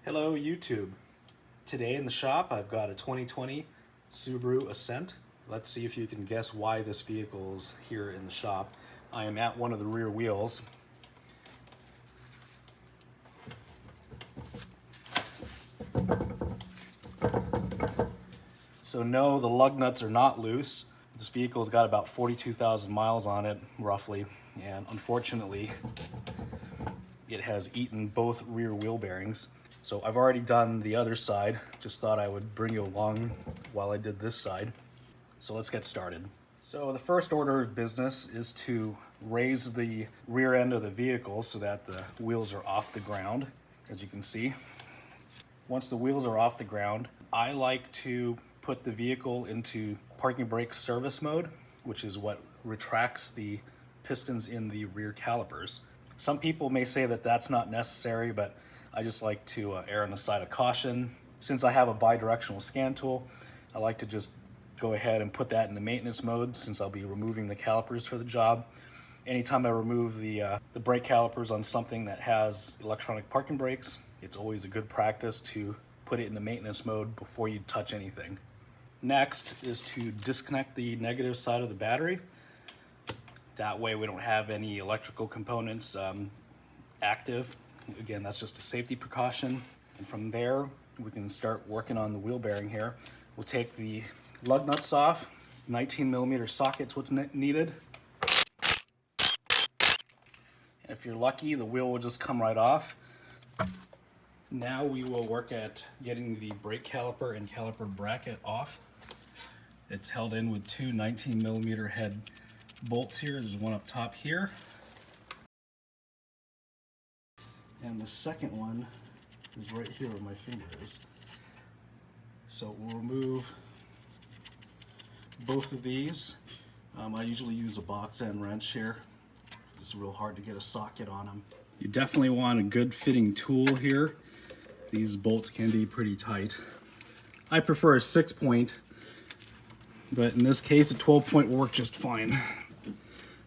Hello YouTube. Today in the shop I've got a 2020 Subaru Ascent. Let's see if you can guess why this vehicle is here in the shop. I am at one of the rear wheels. So no, the lug nuts are not loose. This vehicle's got about 42,000 miles on it, roughly, and unfortunately it has eaten both rear wheel bearings. So I've already done the other side, just thought I would bring you along while I did this side. So let's get started. So the first order of business is to raise the rear end of the vehicle so that the wheels are off the ground, as you can see. Once the wheels are off the ground, I like to put the vehicle into parking brake service mode, which is what retracts the pistons in the rear calipers. Some people may say that that's not necessary, but I just like to err on the side of caution. Since I have a bi-directional scan tool, I like to just go ahead and put that in the maintenance mode since I'll be removing the calipers for the job. Anytime I remove the brake calipers on something that has electronic parking brakes, it's always a good practice to put it in the maintenance mode before you touch anything. Next is to disconnect the negative side of the battery. That way we don't have any electrical components active. Again, that's just a safety precaution. And from there, we can start working on the wheel bearing here. We'll take the lug nuts off. 19mm socket's what's needed. And if you're lucky, the wheel will just come right off. Now we will work at getting the brake caliper and caliper bracket off. It's held in with two 19mm head bolts here. There's one up top here. And the second one is right here where my finger is. So we'll remove both of these. I usually use a box end wrench here. It's real hard to get a socket on them. You definitely want a good fitting tool here. These bolts can be pretty tight. I prefer a 6-point, but in this case a 12-point will work just fine.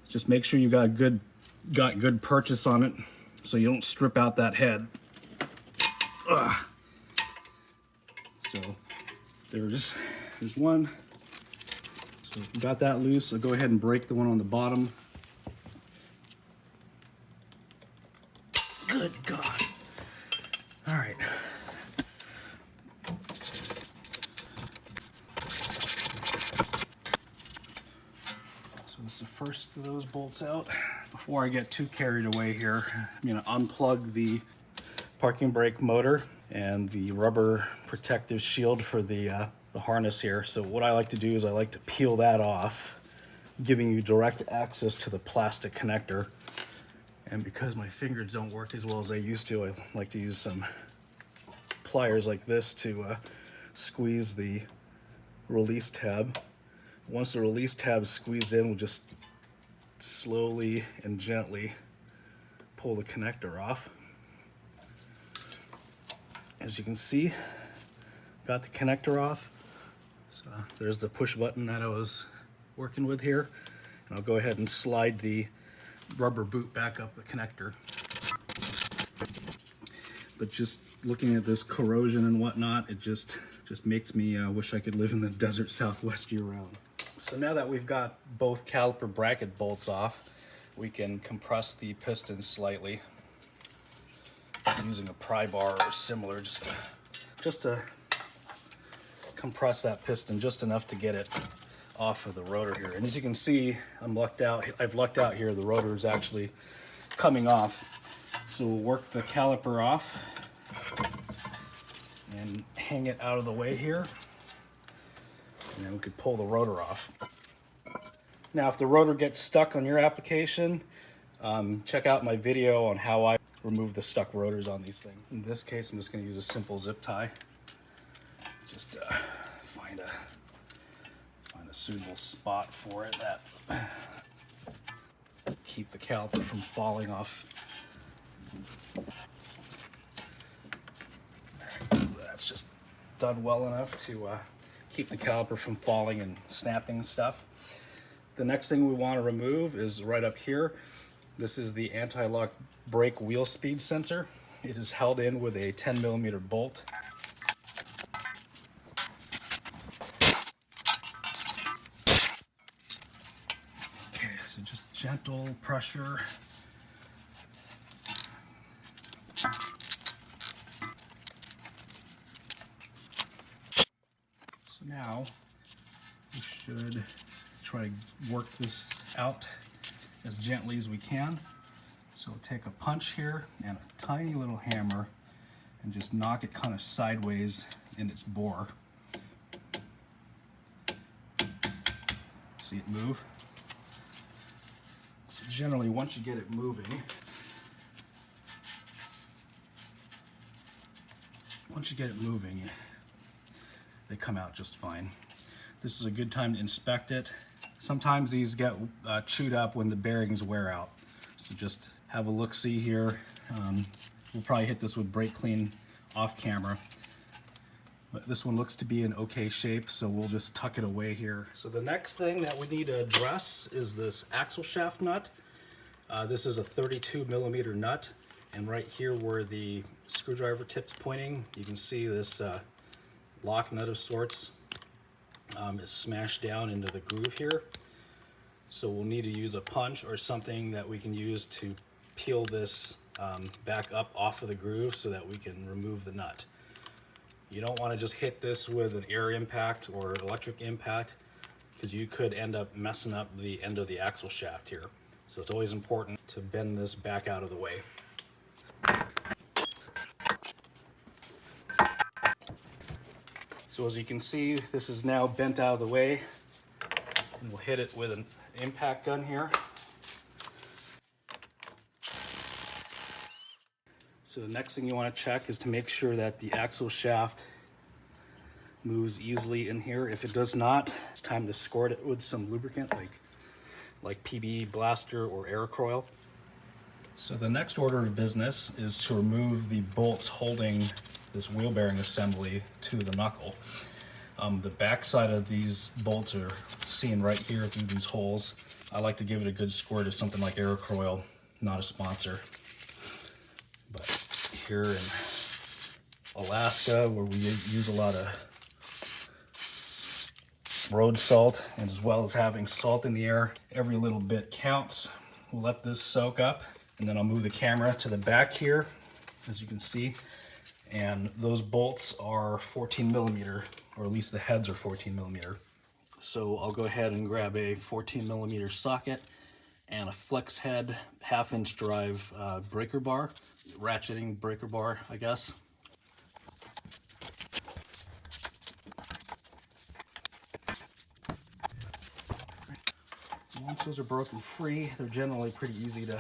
Just make sure you got good purchase on it so you don't strip out that head. Ugh. So there's one. So if you got that loose, I'll go ahead and break the one on the bottom. Good God. All right. So this is the first of those bolts out. Before I get too carried away here, I'm going to unplug the parking brake motor and the rubber protective shield for the harness here. So what I like to do is I like to peel that off, giving you direct access to the plastic connector. And because my fingers don't work as well as they used to, I like to use some pliers like this to squeeze the release tab. Once the release tab is squeezed in, we'll just slowly and gently pull the connector off. As you can see, got the connector off. So there's the push button that I was working with here. And I'll go ahead and slide the rubber boot back up the connector. But just looking at this corrosion and whatnot, it just makes me wish I could live in the desert Southwest year-round. So now that we've got both caliper bracket bolts off, we can compress the piston slightly using a pry bar or similar, just to compress that piston just enough to get it off of the rotor here. And as you can see, I've lucked out here. The rotor is actually coming off. So we'll work the caliper off and hang it out of the way here. And then we could pull the rotor off. Now, if the rotor gets stuck on your application, check out my video on how I remove the stuck rotors on these things. In this case, I'm just going to use a simple zip tie. Just find a suitable spot for it that keep the caliper from falling off. That's just done well enough to keep the caliper from falling and snapping and stuff. The next thing we want to remove is right up here. This is the anti-lock brake wheel speed sensor. It is held in with a 10mm bolt. Okay, so just gentle pressure. So now we should try to work this out as gently as we can. So we'll take a punch here and a tiny little hammer and just knock it kind of sideways in its bore. See it move? So generally, once you get it moving, they come out just fine. This is a good time to inspect it. Sometimes these get chewed up when the bearings wear out. So just have a look-see here. We'll probably hit this with brake clean off camera. But this one looks to be in okay shape, so we'll just tuck it away here. So the next thing that we need to address is this axle shaft nut. This is a 32mm nut, and right here where the screwdriver tip's pointing, you can see this lock nut of sorts is smashed down into the groove here. So we'll need to use a punch or something that we can use to peel this back up off of the groove so that we can remove the nut. You don't want to just hit this with an air impact or electric impact, because you could end up messing up the end of the axle shaft here. So it's always important to bend this back out of the way. So as you can see, this is now bent out of the way, and we'll hit it with an impact gun here. So the next thing you want to check is to make sure that the axle shaft moves easily in here. If it does not, it's time to squirt it with some lubricant like PB Blaster or Aerocoil. So the next order of business is to remove the bolts holding this wheel bearing assembly to the knuckle. The back side of these bolts are seen right here through these holes. I like to give it a good squirt of something like Aerocoil, not a sponsor. But here in Alaska, where we use a lot of road salt, and as well as having salt in the air, every little bit counts. We'll let this soak up, and then I'll move the camera to the back here, as you can see. And those bolts are 14mm, or at least the heads are 14mm. So I'll go ahead and grab a 14mm socket and a flex head 1/2-inch drive breaker bar, ratcheting breaker bar, I guess. Once those are broken free, they're generally pretty easy to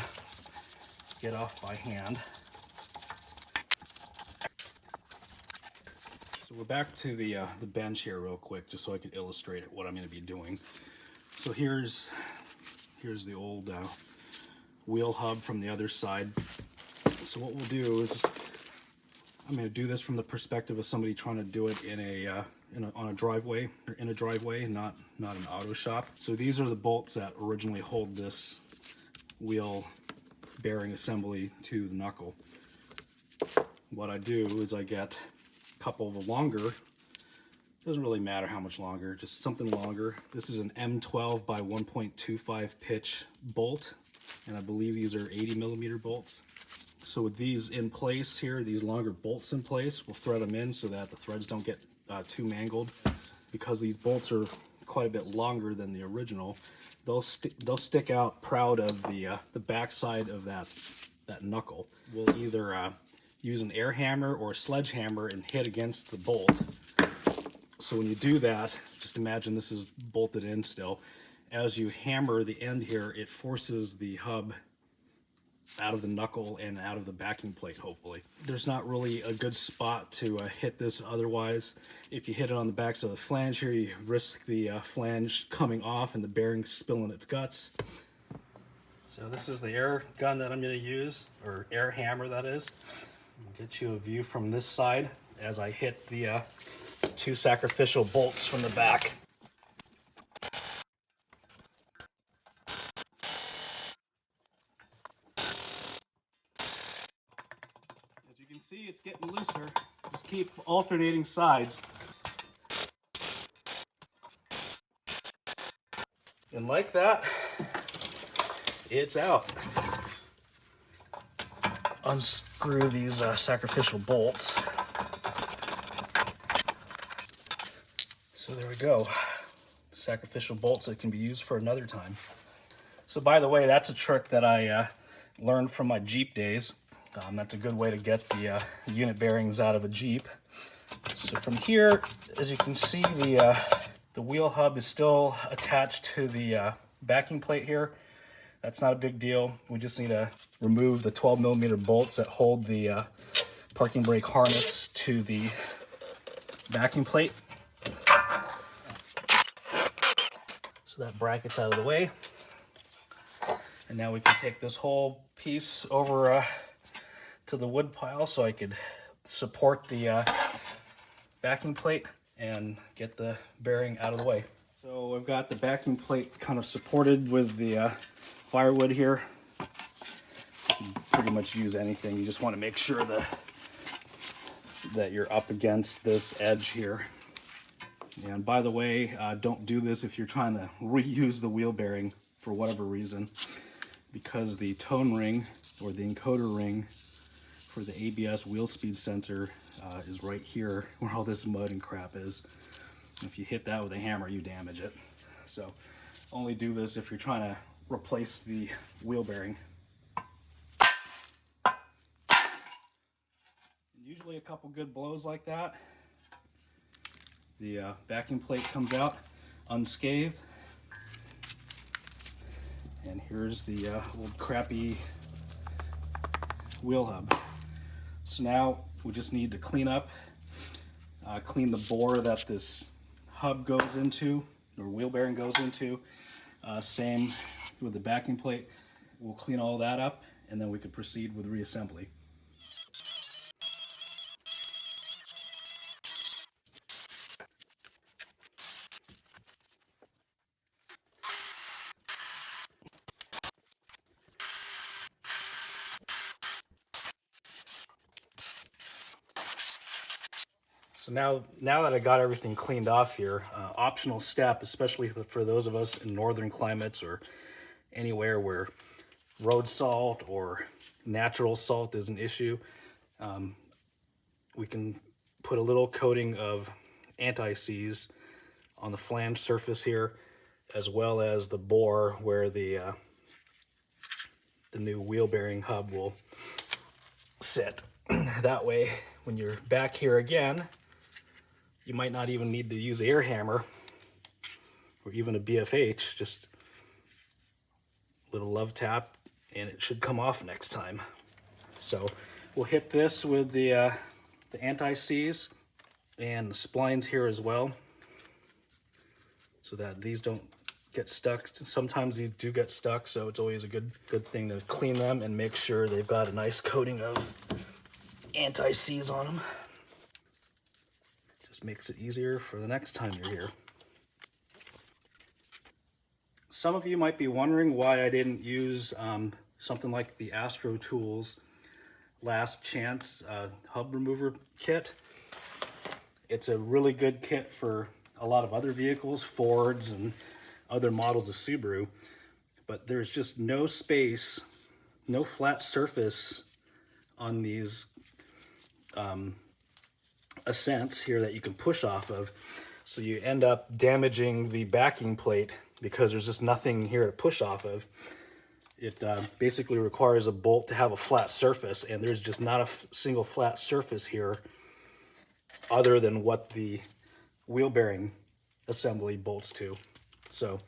get off by hand. So we're back to the bench here real quick, just so I can illustrate what I'm going to be doing. So here's the old wheel hub from the other side. So what we'll do is, I'm going to do this from the perspective of somebody trying to do it on a driveway, or in a driveway, not an auto shop. So these are the bolts that originally hold this wheel bearing assembly to the knuckle. What I do is I get a couple of longer, doesn't really matter how much longer, just something longer. This is an M12 by 1.25 pitch bolt, and I believe these are 80mm bolts. So with these in place here, these longer bolts in place, we'll thread them in so that the threads don't get too mangled. Because these bolts are quite a bit longer than the original, they'll stick out proud of the backside of that knuckle. We'll either use an air hammer or a sledgehammer and hit against the bolt. So when you do that, just imagine this is bolted in still. As you hammer the end here, it forces the hub out of the knuckle and out of the backing plate, hopefully. There's not really a good spot to hit this otherwise. If you hit it on the backs of the flange here, you risk the flange coming off and the bearing spilling its guts. So this is the air gun that I'm going to use, or air hammer that is. I'll get you a view from this side as I hit the two sacrificial bolts from the back. As see, it's getting looser. Just keep alternating sides. And like that, it's out. Unscrew these sacrificial bolts. So there we go. Sacrificial bolts that can be used for another time. So by the way, that's a trick that I learned from my Jeep days. That's a good way to get the unit bearings out of a Jeep. So from here, as you can see, the wheel hub is still attached to the backing plate here. That's not a big deal. We just need to remove the 12mm bolts that hold the parking brake harness to the backing plate. So that bracket's out of the way. And now we can take this whole piece over to the wood pile so I could support the backing plate and get the bearing out of the way. So I've got the backing plate kind of supported with the firewood here. You can pretty much use anything. You just want to make sure that you're up against this edge here. And by the way, don't do this if you're trying to reuse the wheel bearing for whatever reason, because the tone ring or the encoder ring for the ABS wheel speed sensor is right here where all this mud and crap is. If you hit that with a hammer, you damage it. So only do this if you're trying to replace the wheel bearing. Usually a couple good blows like that, the backing plate comes out unscathed. And here's the old crappy wheel hub. So now we just need to clean the bore that this hub goes into, or wheel bearing goes into. Same with the backing plate. We'll clean all that up and then we can proceed with reassembly. So now that I got everything cleaned off here, optional step, especially for those of us in northern climates or anywhere where road salt or natural salt is an issue, we can put a little coating of anti-seize on the flange surface here, as well as the bore where the new wheel bearing hub will sit. That way, when you're back here again, you might not even need to use an air hammer or even a BFH, just a little love tap and it should come off next time. So we'll hit this with the anti-seize and the splines here as well, so that these don't get stuck. Sometimes these do get stuck, so it's always a good thing to clean them and make sure they've got a nice coating of anti-seize on them. Just makes it easier for the next time you're here. Some of you might be wondering why I didn't use something like the Astro Tools Last Chance hub remover kit. It's a really good kit for a lot of other vehicles, Fords and other models of Subaru, but there's just no space, no flat surface on these Ascents here that you can push off of. So you end up damaging the backing plate because there's just nothing here to push off of. It basically requires a bolt to have a flat surface, and there's just not a single flat surface here other than what the wheel bearing assembly bolts to. So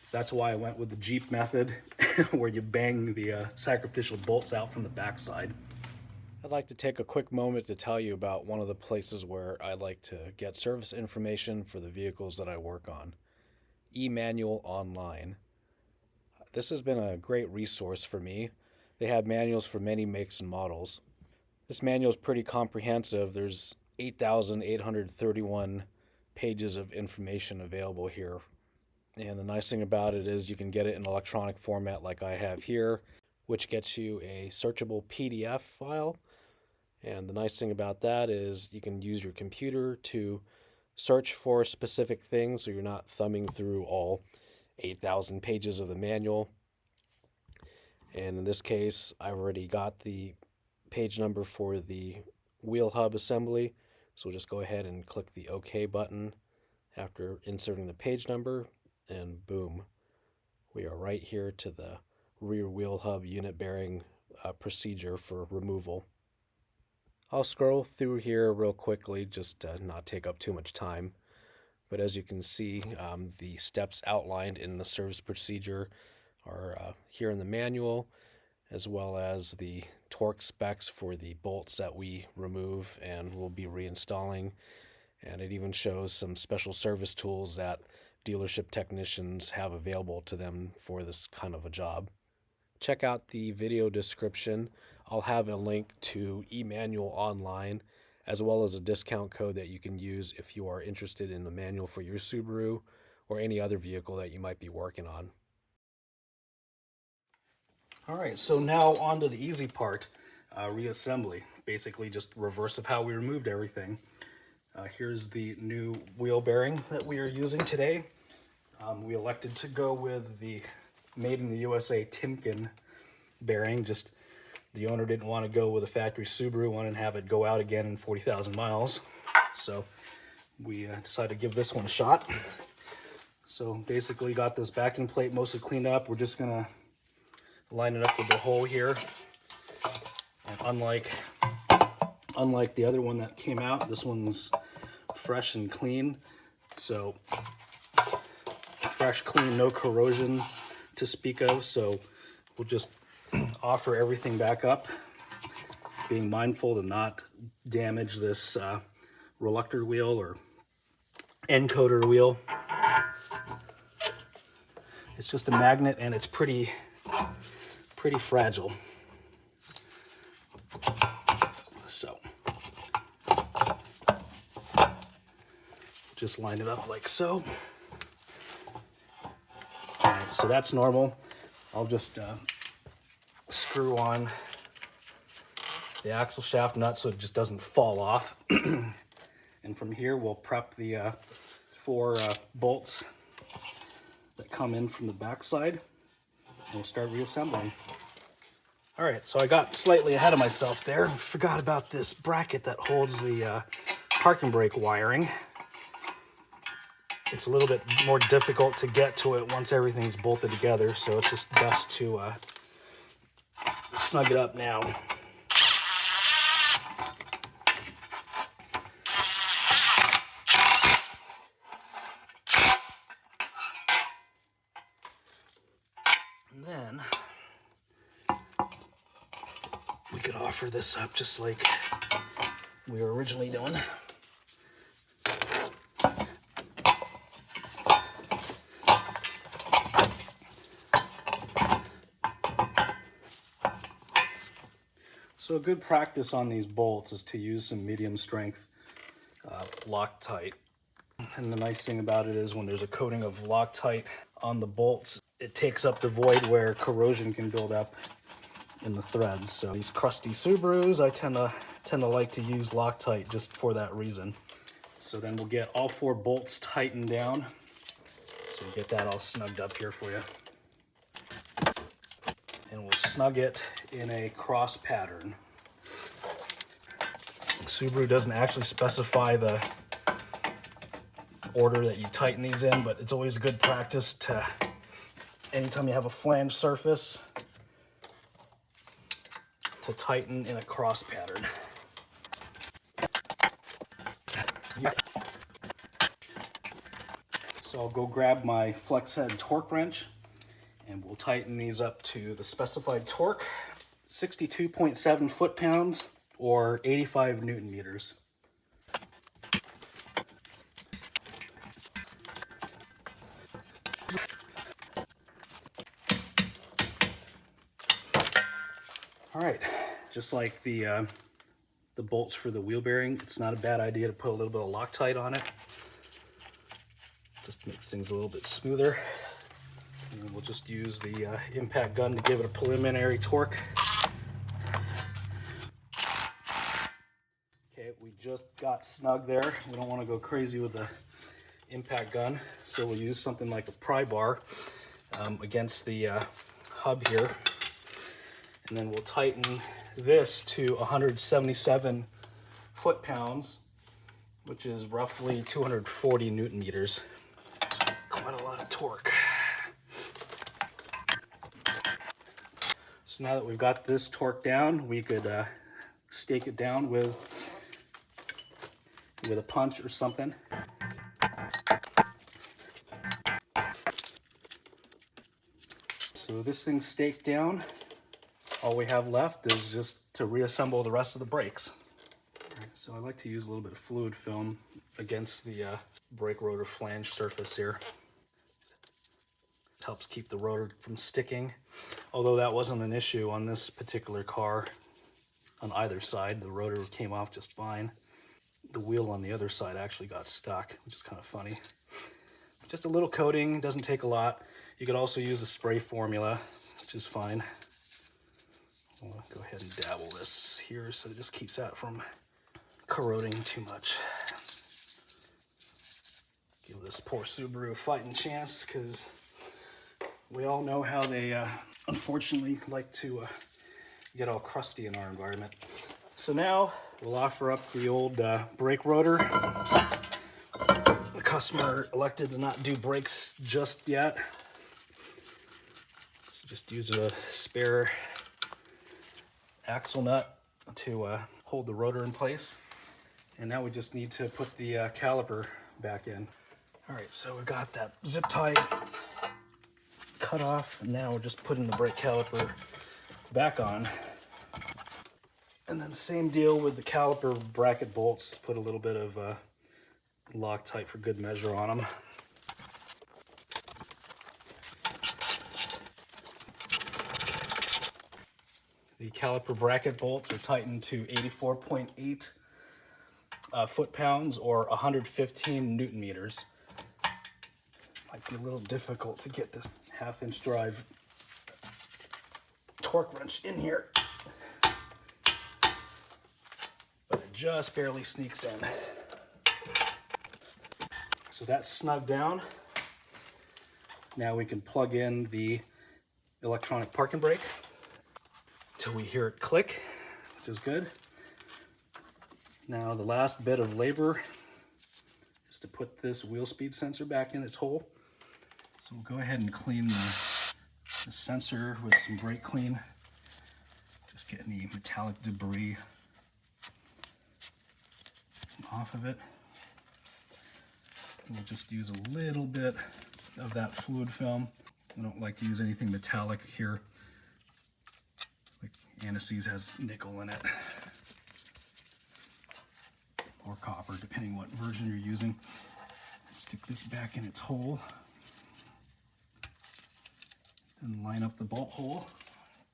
that's why I went with the Jeep method where you bang the sacrificial bolts out from the backside. I'd like to take a quick moment to tell you about one of the places where I like to get service information for the vehicles that I work on. eManual Online. This has been a great resource for me. They have manuals for many makes and models. This manual is pretty comprehensive. There's 8,831 pages of information available here. And the nice thing about it is you can get it in electronic format like I have here, which gets you a searchable PDF file, And the nice thing about that is you can use your computer to search for specific things so you're not thumbing through all 8,000 pages of the manual. And in this case, I already got the page number for the wheel hub assembly. So we'll just go ahead and click the OK button after inserting the page number, and boom, we are right here to the rear wheel hub unit bearing procedure for removal. I'll scroll through here real quickly just to not take up too much time. But as you can see, the steps outlined in the service procedure are here in the manual, as well as the torque specs for the bolts that we remove and will be reinstalling. And it even shows some special service tools that dealership technicians have available to them for this kind of a job. Check out the video description. I'll have a link to eManual online, as well as a discount code that you can use if you are interested in the manual for your Subaru or any other vehicle that you might be working on. All right, so now on to the easy part, reassembly. Basically just reverse of how we removed everything. Here's the new wheel bearing that we are using today. We elected to go with the made in the USA Timken bearing. Just the owner didn't want to go with a factory Subaru, wanted to have it go out again in 40,000 miles. So we decided to give this one a shot. So basically got this backing plate mostly cleaned up. We're just gonna line it up with the hole here. And unlike the other one that came out, this one's fresh and clean. So fresh, clean, no corrosion to speak of. So we'll just offer everything back up, being mindful to not damage this reluctor wheel or encoder wheel. It's just a magnet and it's pretty fragile. So just line it up like so. All right, so that's normal. I'll just screw on the axle shaft nut so it just doesn't fall off. And from here we'll prep the 4 bolts that come in from the back side, and we'll start reassembling. All right, so I got slightly ahead of myself there. Forgot about this bracket that holds the parking brake wiring. It's a little bit more difficult to get to it once everything's bolted together, so it's just best to snug it up now. And then we could offer this up just like we were originally doing. So a good practice on these bolts is to use some medium strength Loctite. And the nice thing about it is when there's a coating of Loctite on the bolts, it takes up the void where corrosion can build up in the threads. So these crusty Subarus, I tend to like to use Loctite just for that reason. So then we'll get all 4 bolts tightened down. So we'll get that all snugged up here for you. And we'll snug it in a cross pattern. Subaru doesn't actually specify the order that you tighten these in, but it's always a good practice to, anytime you have a flange surface, to tighten in a cross pattern. So I'll go grab my flex head torque wrench and we'll tighten these up to the specified torque, 62.7 foot-pounds or 85 Newton meters. All right, just like the bolts for the wheel bearing, it's not a bad idea to put a little bit of Loctite on it. Just makes things a little bit smoother. And we'll just use the impact gun to give it a preliminary torque. Okay, we just got snug there. We don't want to go crazy with the impact gun, so we'll use something like a pry bar against the hub here, and then we'll tighten this to 177 foot-pounds, which is roughly 240 Newton meters. Quite a lot of torque. So now that we've got this torque down, we could stake it down with a punch or something. So this thing's staked down. All we have left is just to reassemble the rest of the brakes. So I like to use a little bit of fluid film against the brake rotor flange surface here. It helps keep the rotor from sticking. Although that wasn't an issue on this particular car. On either side, the rotor came off just fine. The wheel on the other side actually got stuck, which is kind of funny. Just a little coating, doesn't take a lot. You could also use the spray formula, which is fine. I'll go ahead and dabble this here so it just keeps that from corroding too much. Give this poor Subaru a fighting chance, because we all know how they unfortunately like to get all crusty in our environment. So now we'll offer up the old brake rotor. The customer elected to not do brakes just yet. So just use a spare axle nut to hold the rotor in place. And now we just need to put the caliper back in. All right, so we got that zip tie cut off, and now we're just putting the brake caliper back on. And then same deal with the caliper bracket bolts. Put a little bit of Loctite for good measure on them. The caliper bracket bolts are tightened to 84.8 foot-pounds or 115 Newton meters. Might be a little difficult to get this half-inch drive torque wrench in here, but it just barely sneaks in. So that's snugged down. Now we can plug in the electronic parking brake till we hear it click, which is good. Now the last bit of labor is to put this wheel speed sensor back in its hole. So we'll go ahead and clean the sensor with some brake clean. Just get any metallic debris off of it. We'll just use a little bit of that fluid film. I don't like to use anything metallic here. Like Anasys has nickel in it, or copper, depending what version you're using. Stick this back in its hole, then line up the bolt hole,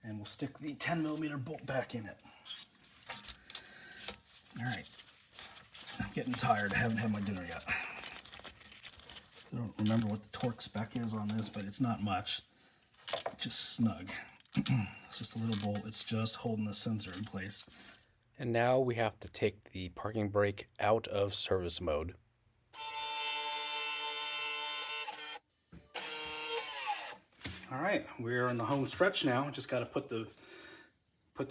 and we'll stick the 10mm bolt back in it. All right, I'm getting tired. I haven't had my dinner yet. I don't remember what the torque spec is on this, but it's not much. Just snug. It's just a little bolt. It's just holding the sensor in place. And now we have to take the parking brake out of service mode. All right, we're in the home stretch now. Just got to put the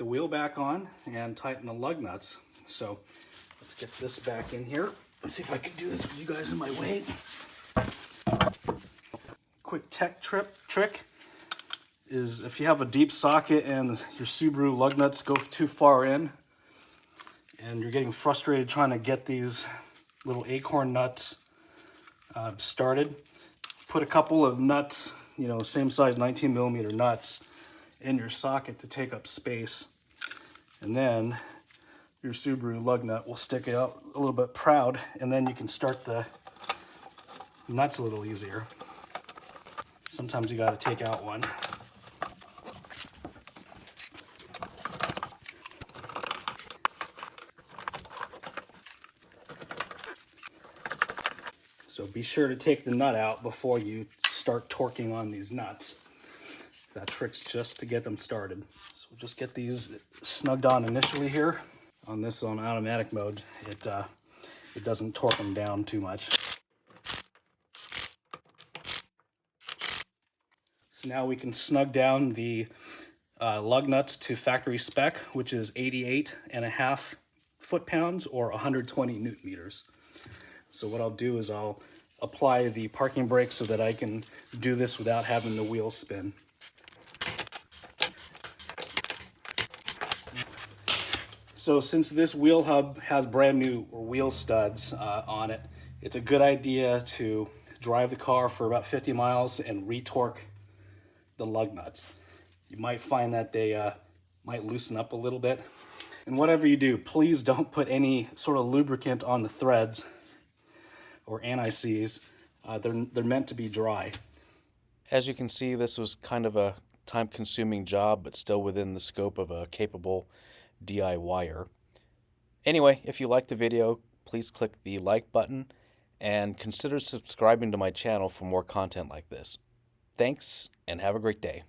wheel back on and tighten the lug nuts. So let's get this back in here. Let's see if I can do this with you guys in my way. Quick tech trick is if you have a deep socket and your Subaru lug nuts go too far in and you're getting frustrated trying to get these little acorn nuts started, put a couple of nuts, you know, same size 19mm nuts in your socket to take up space, and then your Subaru lug nut will stick out a little bit proud, and then you can start the nuts a little easier. Sometimes you got to take out one. So be sure to take the nut out before you start torquing on these nuts. That trick's just to get them started. So we'll just get these snugged on initially here. On this on automatic mode, it doesn't torque them down too much. So now we can snug down the lug nuts to factory spec, which is 88.5 foot-pounds or 120 newton meters. So what I'll do is I'll apply the parking brake so that I can do this without having the wheels spin. So since this wheel hub has brand new wheel studs on it, it's a good idea to drive the car for about 50 miles and re-torque the lug nuts. You might find that they might loosen up a little bit. And whatever you do, please don't put any sort of lubricant on the threads or anti-seize. They're meant to be dry. As you can see, this was kind of a time-consuming job, but still within the scope of a capable DIYer. Anyway, if you liked the video, please click the like button and consider subscribing to my channel for more content like this. Thanks, and have a great day.